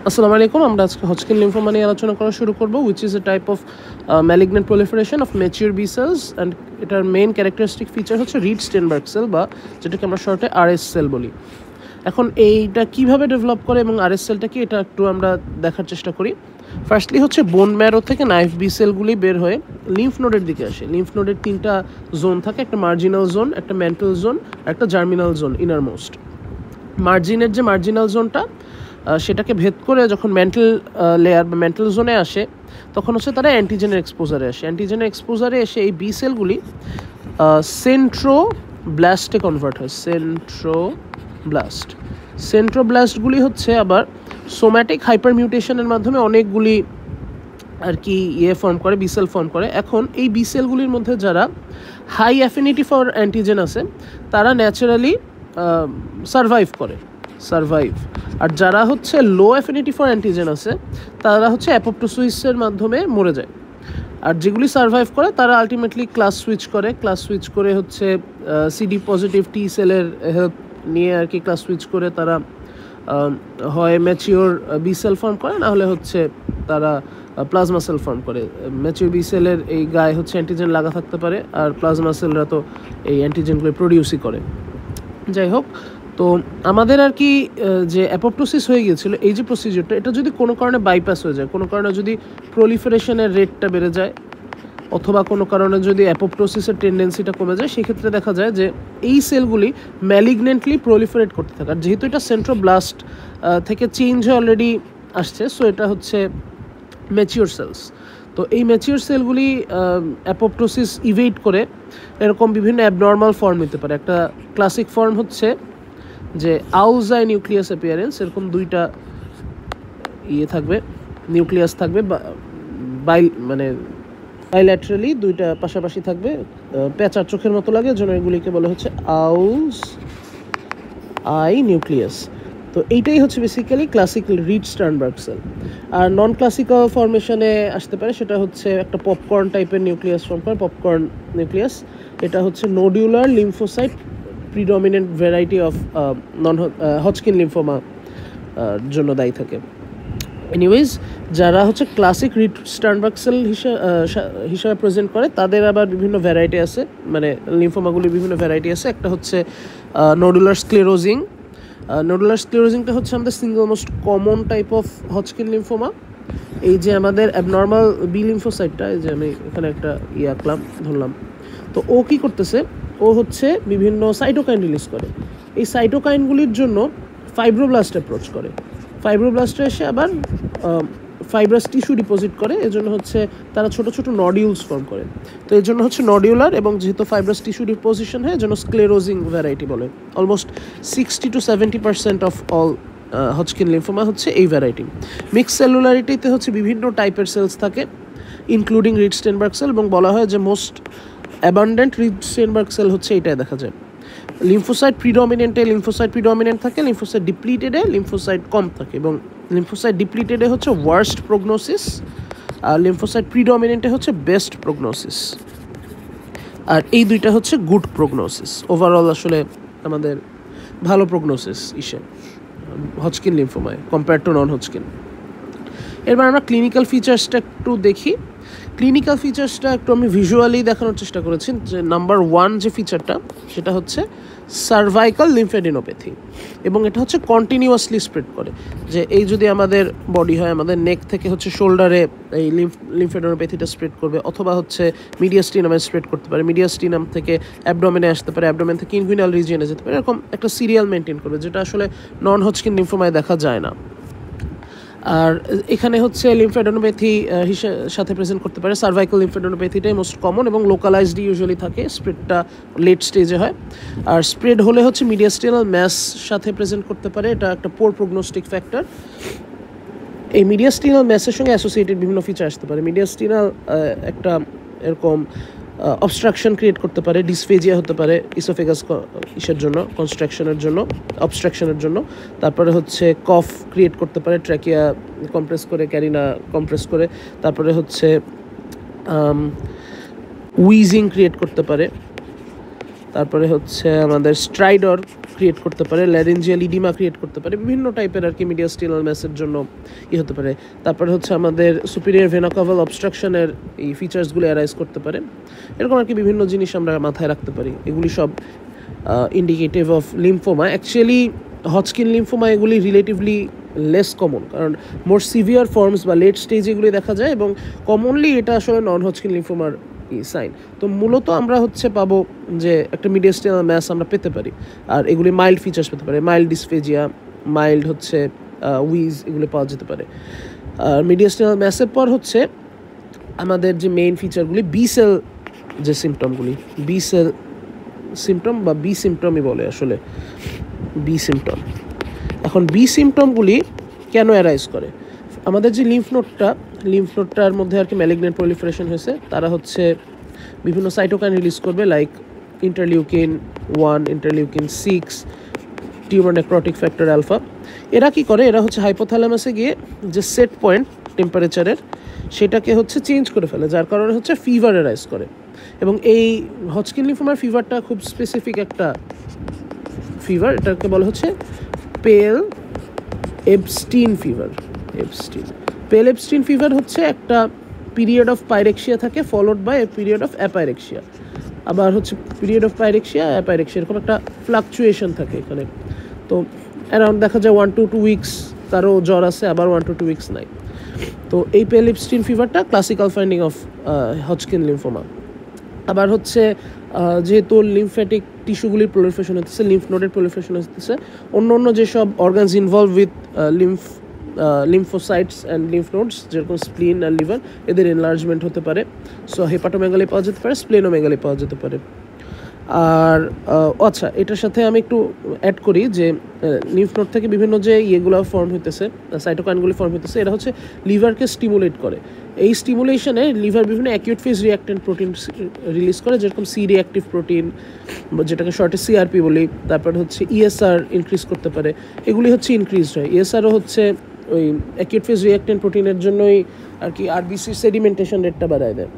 আসসালামু আলাইকুম। আমরা আজকে হজকিন লিম্ফোমা নিয়ে আলোচনা করা শুরু করব, which is a type of malignant proliferation of mature B cells, and এটার মেইন ক্যারেক্টারিস্টিক ফিচার হচ্ছে রিড স্টেনবার্গ সেল, বা যেটাকে আমরা শর্টে আরএস সেল বলি। এখন এইটা কিভাবে ডেভেলপ করে এবং আরএস সেলটা কি, এটা একটু আমরা দেখার চেষ্টা করি। ফার্স্টলি হচ্ছে বোন ম্যারো থেকে নাইফ বি সেলগুলি বের হয়ে লিম্ফ নোডের দিকে আসে। লিম্ফ নোডের তিনটা জোন থাকে, একটা মার্জিনাল জোন, একটা মেন্টাল জোন, একটা জার্মিনাল জোন ইনারমোস্ট। মার্জিনের যে মার্জিনাল জোনটা, সেটাকে ভেদ করে যখন মেন্টাল লেয়ার বা মেন্টাল জোনে আসে, তখন হচ্ছে তারা অ্যান্টিজেনের এক্সপোজারে আসে। অ্যান্টিজেনের এক্সপোজারে এসে এই বি সেলগুলি সেন্ট্রোব্লাস্টে কনভার্ট হয়। সেন্ট্রোব্লাস্টগুলি হচ্ছে আবার সোম্যাটিক হাইপার মিউটেশনের মাধ্যমে অনেকগুলি আর কি ফর্ম করে, বি সেল ফর্ম করে। এখন এই বি সেলগুলির মধ্যে যারা হাই অ্যাফিনিটি ফর অ্যান্টিজেন আছে, তারা ন্যাচারালি সারভাইভ। আর যারা হচ্ছে লো অ্যাফিনিটি ফর অ্যান্টিজেন আছে, তারা হচ্ছে অ্যাপোপ্টোসিসের মাধ্যমে মরে যায়। আর যেগুলি সারভাইভ করে তারা আলটিমেটলি ক্লাস সুইচ করে হচ্ছে সিডি পজিটিভ টি সেলের হেল্প নিয়ে আর কি ক্লাস সুইচ করে তারা হয় ম্যাচিওর বি সেল ফর্ম করে, না হলে হচ্ছে তারা প্লাজমা সেল ফর্ম করে। ম্যাচিওর বি সেলের এই গায়ে হচ্ছে অ্যান্টিজেন লাগা থাকতে পারে, আর প্লাজমা সেলরা তো এই অ্যান্টিজেনগুলো প্রডিউসই করে। যাই হোক, তো আমাদের আর কি যে অ্যাপোপ্টোসিস হয়ে গিয়েছিল, এই যে প্রসিজিওরটা, এটা যদি কোনো কারণে বাইপাস হয়ে যায়, কোনো কারণে যদি প্রলিফারেশনের রেটটা বেড়ে যায়, অথবা কোনো কারণে যদি অ্যাপোপ্টোসিসের টেন্ডেন্সিটা কমে যায়, সেক্ষেত্রে দেখা যায় যে এই সেলগুলি ম্যালিগনেন্টলি প্রলিফারেট করতে থাকে। আর যেহেতু এটা সেন্ট্রোব্লাস্ট থেকে চেঞ্জ হয়ে অলরেডি আসছে, সো এটা হচ্ছে ম্যাচিওর সেলস। তো এই ম্যাচিওর সেলগুলি অ্যাপোপ্টোসিস ইভেট করে এরকম বিভিন্ন অ্যাবনর্মাল ফর্ম নিতে পারে। একটা ক্লাসিক ফর্ম হচ্ছে যে আউজাই নিউক্লিয়াস অ্যাপিয়ারেন্স, এরকম দুইটা থাকবে, নিউক্লিয়াস থাকবে, মানে বাইল্যাটারালি দুইটা পাশাপাশি থাকবে, পেঁচার চোখের মতো লাগে, জন্য এগুলিকে বলা হচ্ছে আউজ আই নিউক্লিয়াস। তো এইটাই হচ্ছে basically classical Reed Sternberg cell. আর নন ক্লাসিক্যাল ফরমেশনে আসতে পারে, সেটা হচ্ছে একটা পপকর্ন টাইপের নিউক্লিয়াস ফর্ম করে, পপকর্ন নিউক্লিয়াস। এটা হচ্ছে nodular lymphocyte predominant variety of non Hodgkin lymphoma জন্য দায়ী থাকে। এনিওয়েজ, যারা হচ্ছে ক্লাসিক রিড স্টার্নবার্গ সেল হিসাবে প্রেজেন্ট করে, তাদের আবার বিভিন্ন ভ্যারাইটি আছে, মানে লিম্ফোমাগুলির বিভিন্ন ভ্যারাইটি আছে। একটা হচ্ছে নোডুলার স্ক্লেরোজিংটা হচ্ছে আমাদের single most common type of Hodgkin lymphoma. এই যে আমাদের অ্যাবনর্মাল বি লিম্ফোসাইটটা, এই যে আমি এখানে একটা ধরলাম, তো ও কী করতেছে, ও হচ্ছে বিভিন্ন সাইটোকাইন রিলিজ করে। এই সাইটোকাইনগুলির জন্য ফাইব্রোব্লাস্ট অ্যাপ্রোচ করে। ফাইব্রোব্লাস্টে এসে আবার ফাইব্রাস টিস্যু ডিপোজিট করে, এজন্য হচ্ছে তারা ছোট ছোট নডিউলস ফর্ম করে। তো এই জন্য হচ্ছে নডিউলার, এবং যেহেতু ফাইব্রাস টিস্যু ডিপোজিশন হয়, এজন্য স্ক্লেরোজিং ভ্যারাইটি বলে। Almost 60 to 70% of all Hodgkin lymphoma হচ্ছে এই ভ্যারাইটি। মিক্স সেলুলারিটিতে হচ্ছে বিভিন্ন টাইপের সেলস থাকে, ইনক্লুডিং রিড স্টেনবার্গ সেল, এবং বলা হয় যে most abundant read Sternberg sell হচ্ছে এইটাই দেখা যায়। লিম্ফোসাইট প্রিডমিনেন্ট থাকে, লিম্ফোসাইট ডিপ্লিটেডে লিম্ফোসাইট কম থাকে, এবং লিম্ফোসাইট ডিপ্লিটেডে হচ্ছে ওয়ার্স্ট প্রগনোসিস, আর লিম্ফোসাইট প্রিডমিনেন্টে হচ্ছে বেস্ট প্রগনোসিস। আর এই দুইটা হচ্ছে গুড প্রগনোসিস। ওভারঅল আসলে আমাদের ভালো প্রগনোসিস হজকিন লিম্ফোমায় কম্পেয়ার টু নন হজকিন। এবার আমরা ক্লিনিক্যাল ফিচার্সটা একটু দেখি। ক্লিনিক্যাল ফিচার্সটা একটু আমি ভিজুয়ালি দেখানোর চেষ্টা করেছি। যে নাম্বার 1 যে ফিচারটা, সেটা হচ্ছে সার্ভাইকাল লিম্ফেডিনোপ্যাথি, এবং এটা হচ্ছে কন্টিনিউয়াসলি স্প্রেড করে। যে এই যদি আমাদের বডি হয়, আমাদের নেক থেকে হচ্ছে শোল্ডারে এই লিম্ফেডিনোপ্যাথিটা স্প্রেড করবে, অথবা হচ্ছে মিডিয়াস্টিনামে স্প্রেড করতে পারে, মিডিয়াস্টিনাম থেকে অ্যাবডোমেনে আসতে পারে, অ্যাবডোমেন থেকে ইনগুইনাল রিজিয়নে যেতে পারে, এরকম একটা সিরিয়াল মেনটেন করবে, যেটা আসলে নন হজকিন লিম্ফোমায় দেখা যায় না। আর এখানে হচ্ছে লিম্ফেডিনোপ্যাথি সাথে প্রেজেন্ট করতে পারে। সার্ভাইকাল লিম্ফেডিনোপ্যাথিটাই মোস্ট কমন, এবং লোকালাইজড ইউজুয়ালি থাকে, স্প্রেডটা লেট স্টেজে হয়। আর স্প্রেড হলে হচ্ছে মিডিয়াস্টিনাল ম্যাস সাথে প্রেজেন্ট করতে পারে, এটা একটা পোর প্রগনোস্টিক ফ্যাক্টর। এই মিডিয়াস্টিনাল ম্যাসের সঙ্গে অ্যাসোসিয়েটেড বিভিন্ন ফিচার আসতে পারে। মিডিয়াস্টিনাল একটা এরকম অবস্ট্রাকশন ক্রিয়েট করতে পারে, ডিসফেজিয়া হতে পারে ইসোফেগাস অবস্ট্রাকশনের জন্য। তারপরে হচ্ছে কফ ক্রিয়েট করতে পারে, ট্র্যাকিয়া কম্প্রেস করে, ক্যারিনা কম্প্রেস করে। তারপরে হচ্ছে উইজিং ক্রিয়েট করতে পারে। তারপরে হচ্ছে আমাদের স্ট্রাইডর ক্রিয়েট করতে পারে, ল্যারেঞ্জিয়াল ইডিমা ক্রিয়েট করতে পারে, বিভিন্ন টাইপের আর কি মিডিয়াস্টিনাল ম্যাসের জন্য হতে পারে। তারপরে হচ্ছে আমাদের সুপিরিয়র ভেনা কাভাল অবস্ট্রাকশনের এই ফিচার্সগুলো অ্যারাইজ করতে পারে। এরকম আর কি বিভিন্ন জিনিস আমরা মাথায় রাখতে পারি। এগুলি সব indicative of lymphoma. Actually Hodgkin lymphoma এগুলি রিলেটিভলি লেস কমন, কারণ মোর সিভিয়ার ফর্মস বা লেট স্টেজ এগুলি দেখা যায়, এবং কমনলি এটা আসলে নন হজকিন লিম্ফোমার সাইন। তো মূলত আমরা হচ্ছে পাবো যে একটা মিডিয়াস্টিনাল ম্যাস আমরা পেতে পারি, আর এগুলি মাইল্ড ফিচার্স পেতে পারে, মাইল্ড ডিসফেজিয়া, মাইল্ড হচ্ছে উইজ, এগুলো পাওয়া যেতে পারে। আর মিডিয়াস্টিনাল ম্যাসের পর হচ্ছে আমাদের যে মেইন ফিচারগুলি, বি সেল যে সিমটমগুলি, বি সেল সিমটম বা বি সিমটমই বলে আসলে, বি সিমটম। এখন বি সিমটমগুলি কেন অ্যারাইজ করে? আমাদের যে লিম্ফ নোডটার মধ্যে আর কি ম্যালিগনেন্ট প্রলিফারেশন হয়েছে, তারা হচ্ছে বিভিন্ন সাইটোকাইন রিলিজ করবে, like interleukin 1, interleukin 6, tumour necrotic factor alpha. এরা কি করে? এরা হচ্ছে হাইপোথ্যালামাসে গিয়ে যে সেট পয়েন্ট টেম্পারেচারের, সেটাকে হচ্ছে চেঞ্জ করে ফেলে, যার কারণে হচ্ছে ফিভার অ্যারাইজ করে। এবং এই হজকিন লিম্ফোমার ফিভারটা খুব স্পেসিফিক একটা ফিভার, এটাকে বলা হচ্ছে পেল এবস্টিন ফিভার। পেল এবস্টিন ফিভার হচ্ছে একটা পিরিয়ড অফ পাইরেক্সিয়া থাকে, followed by a period of apyrexia. আবার হচ্ছে পিরিয়ড অফ পাইরেক্সিয়া, অ্যাপাইরেক্সিয়া, এরকম একটা ফ্লাকচুয়েশন থাকে এখানে। তো অ্যারাউন্ড দেখা যায় 1 to 2 উইকস তারও জ্বর আছে, আবার 1 to 2 উইকস নাই। তো এই পেল এবস্টিন ফিভারটা classical finding of Hodgkin lymphoma. আবার হচ্ছে যেহেতু লিম্ফ্যাটিক টিস্যুগুলির প্রলিফারেশন হতেছে, লিম্ফ নোডের প্রলিফারেশন হতেছে, অন্য যেসব organs involve with lymphocytes and lymph nodes, যেরকম স্প্লিন আর লিভার, এদের এনলার্জমেন্ট হতে পারে। সো হেপাটোমেগালি পাওয়া যেতে পারে, স্প্লেনোমেগালি পাওয়া যেতে পারে। আর আচ্ছা, এটার সাথে আমি একটু অ্যাড করি যে লিম্ফ নোড থেকে বিভিন্ন যে ইয়েগুলো ফর্ম হইতেছে, সাইটোকাইনগুলি ফর্ম হইতেছে, এরা হচ্ছে লিভারকে স্টিমুলেট করে। এই স্টিমুলেশনে লিভার বিভিন্ন অ্যাকিউট ফেজ রিঅ্যাক্টেন্ট প্রোটিন রিলিজ করে, যেরকম সি রিঅ্যাক্টিভ প্রোটিন, যেটাকে শর্টে সিআরপি বলি। তারপর হচ্ছে ইএসআর ইনক্রিজ করতে পারে, এগুলি হচ্ছে ইনক্রিজড হয়। ইএসআরও হচ্ছে ওই অ্যাকিউট ফেজ রিঅ্যাক্টেন্ট প্রোটিনের জন্যই আর কি আরবিসি সেডিমেন্টেশন রেটটা বাড়ায় দেয়।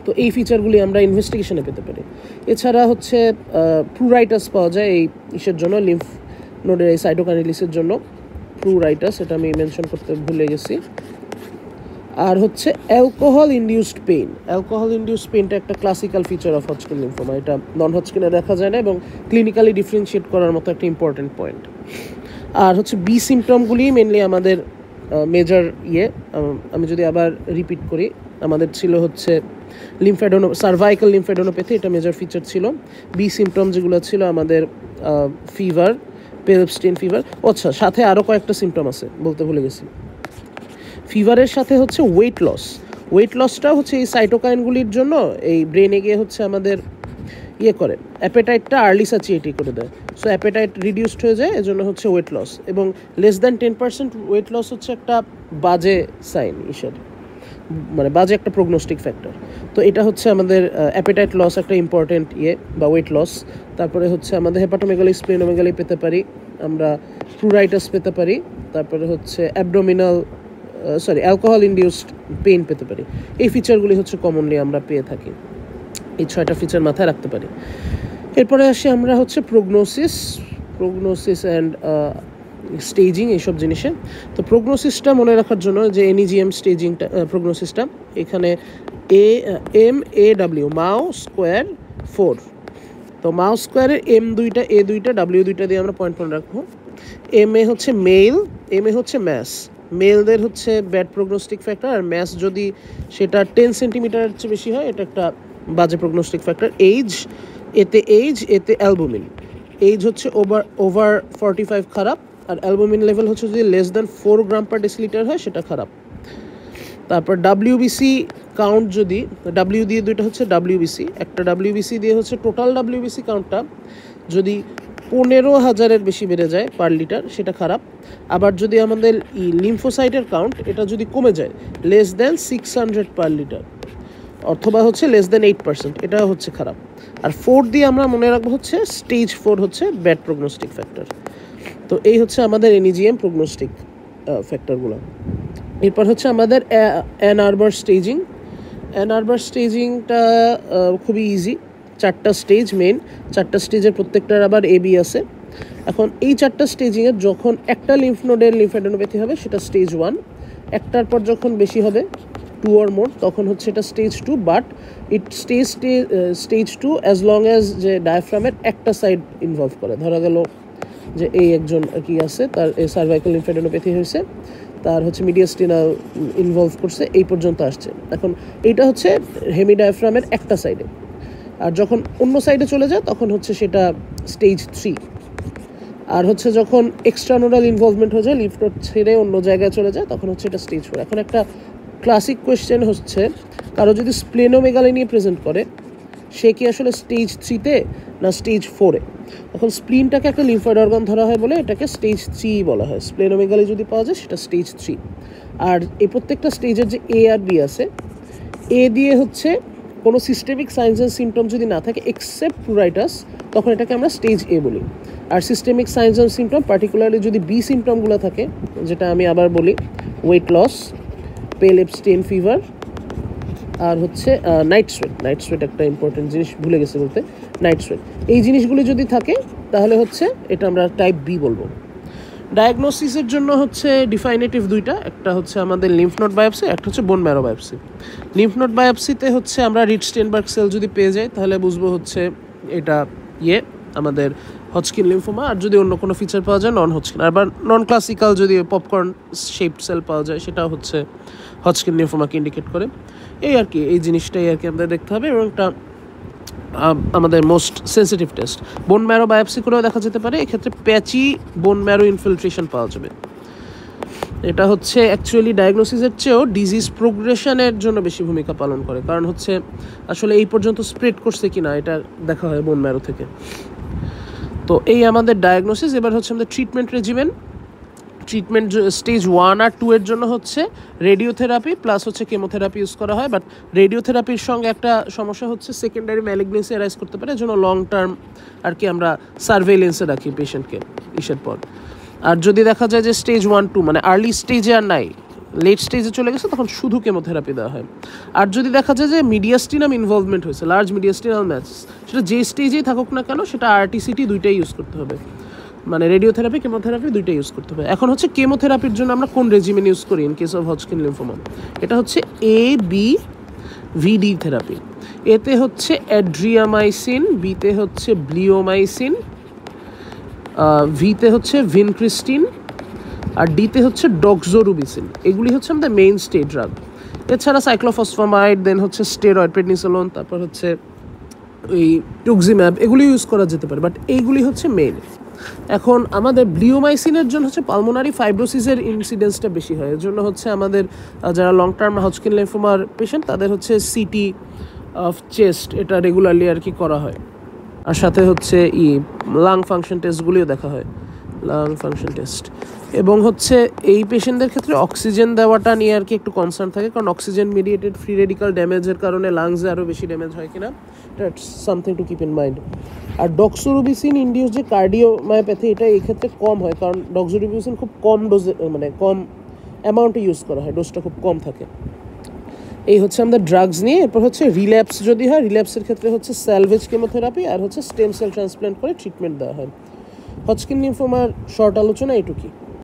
তো এই ফিচারগুলি আমরা ইনভেস্টিগেশনে পেতে পারি। এছাড়া হচ্ছে প্রুরাইটাস পাওয়া যায় এই ইসের জন্য, লিম্ফ নোডের এই সাইটোকাইন রিলিজের জন্য প্রুরাইটাস, এটা আমি মেনশন করতে ভুলে গেছি। আর হচ্ছে অ্যালকোহল ইনডিউসড পেইনটা একটা classical feature of Hodgkin lymphoma. এটা নন হজকিনে দেখা যায় না, এবং ক্লিনিক্যালি ডিফারেন্সিয়েট করার মতো একটা ইম্পর্টেন্ট পয়েন্ট। আর হচ্ছে বি সিমটমগুলি মেনলি আমাদের মেজর আমি যদি আবার রিপিট করি, আমাদের ছিল হচ্ছে সার্ভাইকাল লিম্ফ্যাডেনোপ্যাথি, এটা মেজর ফিচার ছিল। বি সিমটম যেগুলো ছিল আমাদের ফিভার, পেল এবস্টিন ফিভার। আচ্ছা, সাথে আরও কয়েকটা সিমটম আছে, বলতে ভুলে গেছি। ফিভারের সাথে হচ্ছে ওয়েট লসটা হচ্ছে এই সাইটোকাইনগুলির জন্য এই ব্রেনে গিয়ে হচ্ছে আমাদের করে, অ্যাপেটাইটটা আর্লি স্যাচিয়েটি করে দেয়। সো অ্যাপেটাইট রিডিউসড হয়ে যায়, এজন্য হচ্ছে ওয়েট লস। এবং লেস দ্যান 10% ওয়েট লস হচ্ছে একটা বাজে সাইন, মানে বাজে একটা প্রগনোস্টিক ফ্যাক্টর। তো এটা হচ্ছে আমাদের অ্যাপেটাইট লস একটা ইম্পর্টেন্ট বা ওয়েট লস। তারপরে হচ্ছে আমাদের হেপাটোমেগালি, স্প্লেনোমেগালি পেতে পারি, আমরা প্রুরাইটাস পেতে পারি, তারপরে হচ্ছে অ্যালকোহল ইনডিউসড পেইন পেতে পারি। এই ফিচারগুলি হচ্ছে কমনলি আমরা পেয়ে থাকি, এই 6টা ফিচার মাথায় রাখতে পারি। এরপরে আসি আমরা হচ্ছে প্রোগনোসিস অ্যান্ড স্টেজিং, এইসব জিনিসে। তো প্রোগনোসিসটা মনে রাখার জন্য যে এনইজিএম স্টেজিংটা, প্রোগনোসিসটা এখানে MAW, মাও স্কোয়ার 4। তো মাও স্কোয়ারের A2, W2 দিয়ে আমরা পয়েন্ট রাখবো। MA হচ্ছে MA হচ্ছে ম্যাস। মেলদের হচ্ছে ব্যাড প্রোগনোস্টিক ফ্যাক্টর, আর ম্যাস যদি সেটা 10 সেন্টিমিটারের চেয়ে বেশি হয়, এটা একটা বাজে প্রোগনোস্টিক ফ্যাক্টর। এতে অ্যালবুমিন, এইজ হচ্ছে ওভার 45 খারাপ, আর অ্যালবুমিন লেভেল হচ্ছে যদি লেস দ্যান 4 গ্রাম পার ডেসিলিটার হয়, সেটা খারাপ। তারপর WBC কাউন্ট, যদি W দিয়ে দুইটা হচ্ছে WBC, একটা WBC দিয়ে হচ্ছে টোটাল WBC কাউন্টটা যদি 15,000-এর বেশি বেড়ে যায় পার লিটার, সেটা খারাপ। আবার যদি আমাদের লিম্ফোসাইটের কাউন্ট এটা যদি কমে যায় লেস দ্যান 600 পার লিটার, অথবা হচ্ছে লেস দ্যান 8%, এটা হচ্ছে খারাপ। আর 4 দিয়ে আমরা মনে রাখবো হচ্ছে স্টেজ 4 হচ্ছে ব্যাড প্রোগনোস্টিক ফ্যাক্টর। তো এই হচ্ছে আমাদের এনইজিএম প্রোগনোস্টিক ফ্যাক্টরগুলো। এরপর হচ্ছে আমাদের অ্যান আরবার স্টেজিংটা খুবই ইজি, 4টা স্টেজ, 4টা স্টেজের প্রত্যেকটার আবার AB আছে। এখন এই 4টা স্টেজিংয়ে যখন একটা লিম্ফ নোডের লিম্ফ্যাডেনোপ্যাথি হবে সেটা স্টেজ 1, একটার পর যখন বেশি হবে 2 or more তখন হচ্ছে এটা stage 2, but it stage 2 as long as যে ডায়াফ্রামের একটা সাইড ইনভলভ করে। ধরা গেল যে এই একজন কি আছে, তার সার্ভাইকাল লিম্ফ্যাডেনোপ্যাথি হয়েছে, তার হচ্ছে মিডিয়াস্টিনাল ইনভলভ করছে, এই পর্যন্ত আসছে। এখন এইটা হচ্ছে হেমিডায়াফ্রামের একটা সাইডে, আর যখন অন্য সাইডে চলে যায় তখন হচ্ছে সেটা স্টেজ 3। আর হচ্ছে যখন এক্সট্রানোডাল ইনভলভমেন্ট হয়ে যায়, লিম্ফ নোড ছেড়ে অন্য জায়গায় চলে যায়, তখন হচ্ছে এটা স্টেজ 4। এখন একটা ক্লাসিক কোয়েশ্চেন হচ্ছে, কারো যদি স্প্লেনোমেগালি নিয়ে প্রেজেন্ট করে, সে কি আসলে স্টেজ 3-তে না স্টেজ 4-এ? এখন স্প্লিনটাকে একটা লিম্ফয়েড অর্গান ধরা হয় বলে এটাকে স্টেজ 3 বলা হয়। স্প্লেনোমেগালি যদি পাওয়া যায় সেটা স্টেজ 3। আর এই প্রত্যেকটা স্টেজের যে এ আর বি আছে, এ দিয়ে হচ্ছে কোনো সিস্টেমিক সাইন্স অ্যান্ড সিমটম যদি না থাকে এক্সেপ্ট প্লুরাইটাস, তখন এটাকে আমরা স্টেজ এ বলি। আর systemic signs and symptom particularly যদি বি সিমটমগুলো থাকে, যেটা আমি আবার বলি, weight loss, Pel Epstein fever, আর হচ্ছে নাইট সোয়েট একটা ইম্পর্টেন্ট জিনিস ভুলে গেছে বলতে, নাইট সোয়েট, এই জিনিসগুলি যদি থাকে তাহলে হচ্ছে এটা আমরা টাইপ বি বলবো। ডায়াগনোসিসের জন্য হচ্ছে ডিফাইনেটিভ দুইটা, একটা হচ্ছে আমাদের লিম্ফ নোড বায়োপসি, একটা হচ্ছে bone marrow biopsy. Lymph node বায়োপসিতে হচ্ছে আমরা রিটস্টেনবার্গ সেল যদি পেয়ে যাই তাহলে বুঝবো হচ্ছে এটা আমাদের হজকিন লিম্ফোমা। আর যদি অন্য কোনো ফিচার পাওয়া যায় নন হজকিন, আবার নন ক্লাসিক্যাল যদি পপকর্ন শেপড সেল পাওয়া যায় সেটা হচ্ছে হজকিন লিম্ফোমাকে ইন্ডিকেট করে। এই আর কি, এই জিনিসটাই আর কি আমাদের দেখতে হবে। এবং একটা আমাদের মোস্ট সেন্সিটিভ টেস্ট বোন ম্যারো বায়োপসি করেও দেখা যেতে পারে, এক্ষেত্রে প্যাচি বোন ম্যারো ইনফিলট্রেশন পাওয়া যাবে। এটা হচ্ছে অ্যাকচুয়ালি ডায়াগনোসিসের চেয়েও ডিজিজ প্রোগ্রেশনের জন্য বেশি ভূমিকা পালন করে, কারণ হচ্ছে আসলে এই পর্যন্ত স্প্রেড করছে কি না এটা দেখা হয় বোন ম্যারো থেকে। তো এই আমাদের ডায়াগনোসিস। এবার হচ্ছে আমাদের ট্রিটমেন্ট রেজিমেন। ট্রিটমেন্ট স্টেজ 1 আর 2 এর জন্য হচ্ছে রেডিওথেরাপি প্লাস হচ্ছে কেমোথেরাপি ইউজ করা হয়, বাট রেডিওথেরাপির সঙ্গে একটা সমস্যা হচ্ছে সেকেন্ডারি ম্যালিগনেন্সি অ্যারাইজ করতে পারে, এর জন্য লং টার্ম আর কি আমরা সার্ভেইলেন্সে রাখি পেশেন্টকে ইসের পর। আর যদি দেখা যায় যে স্টেজ 1-2 মানে আর্লি স্টেজে আর নাই, লেট স্টেজে চলে গেছে, তখন শুধু কেমোথেরাপি দেওয়া হয়। আর যদি দেখা যায় যে মিডিয়াস্টিনাম ইনভলভমেন্ট হয়েছে, লার্জ মিডিয়াস্টিনাল ম্যাচ, সেটা যে স্টেজেই থাকুক না কেন সেটা আরটিসিটি দুইটাই ইউজ করতে হবে, মানে রেডিওথেরাপি কেমোথেরাপি দুইটাই ইউজ করতে হবে। এখন হচ্ছে কেমোথেরাপির জন্য আমরা কোন রেজিমেন ইউজ করি in case of Hodgkin lymphoma? এটা হচ্ছে ABVD থেরাপি। এতে হচ্ছে অ্যাড্রিয়ামাইসিন, বিতে হচ্ছে ব্লিওমাইসিন, ভিতে হচ্ছে ভিনক্রিস্টিন, আর ডিতে হচ্ছে ডক্সোরুবিসিন। এগুলি হচ্ছে আমাদের মেইন স্টে ড্রাগ। এছাড়া সাইক্লোফসফামাইড, দেন হচ্ছে স্টেরয়েড, প্রেডনিসোলোন, তারপর হচ্ছে ওই টুক্সিম্যাব, এগুলি ইউজ করা যেতে পারে, বাট এইগুলি হচ্ছে মেইন। এখন আমাদের ব্লিওমাইসিনের জন্য হচ্ছে পালমোনারি ফাইব্রোসিসের ইনসিডেন্সটা বেশি হয়, এর জন্য হচ্ছে আমাদের যারা লং টার্ম হজকিন লিম্ফোমার পেশেন্ট তাদের হচ্ছে সিটি অফ চেস্ট এটা রেগুলারলি আর কি করা হয়, আর সাথে হচ্ছে লাং ফাংশন টেস্টগুলিও দেখা হয়, লাং ফাংশন টেস্ট। এবং হচ্ছে এই পেশেন্টদের ক্ষেত্রে অক্সিজেন দেওয়াটা নিয়ে আর কি একটু কনসার্ন থাকে, কারণ অক্সিজেন মিডিয়েটেড ফ্রি রেডিকাল ড্যামেজের কারণে লাংসে আরও বেশি ড্যামেজ হয় কিনা, that's something to keep in mind. আর ডক্সোরুবিসিন ইন্ডিউস যে কার্ডিওমায়োপ্যাথি, এটা এই ক্ষেত্রে কম হয়, কারণ ডক্সোরুবিসিন খুব কম ডোজে মানে কম অ্যামাউন্টে ইউজ করা হয়, ডোজটা খুব কম থাকে। এই হচ্ছে আমাদের ড্রাগস নিয়ে। এরপর হচ্ছে রিল্যাপস যদি হয়, রিল্যাপসের ক্ষেত্রে হচ্ছে স্যালভেজ কেমোথেরাপি আর হচ্ছে স্টেম সেল ট্রান্সপ্ল্যান্ট করে ট্রিটমেন্ট দেওয়া হয়। হজকিন লিম্ফোমার শর্ট আলোচনা এটুকুই।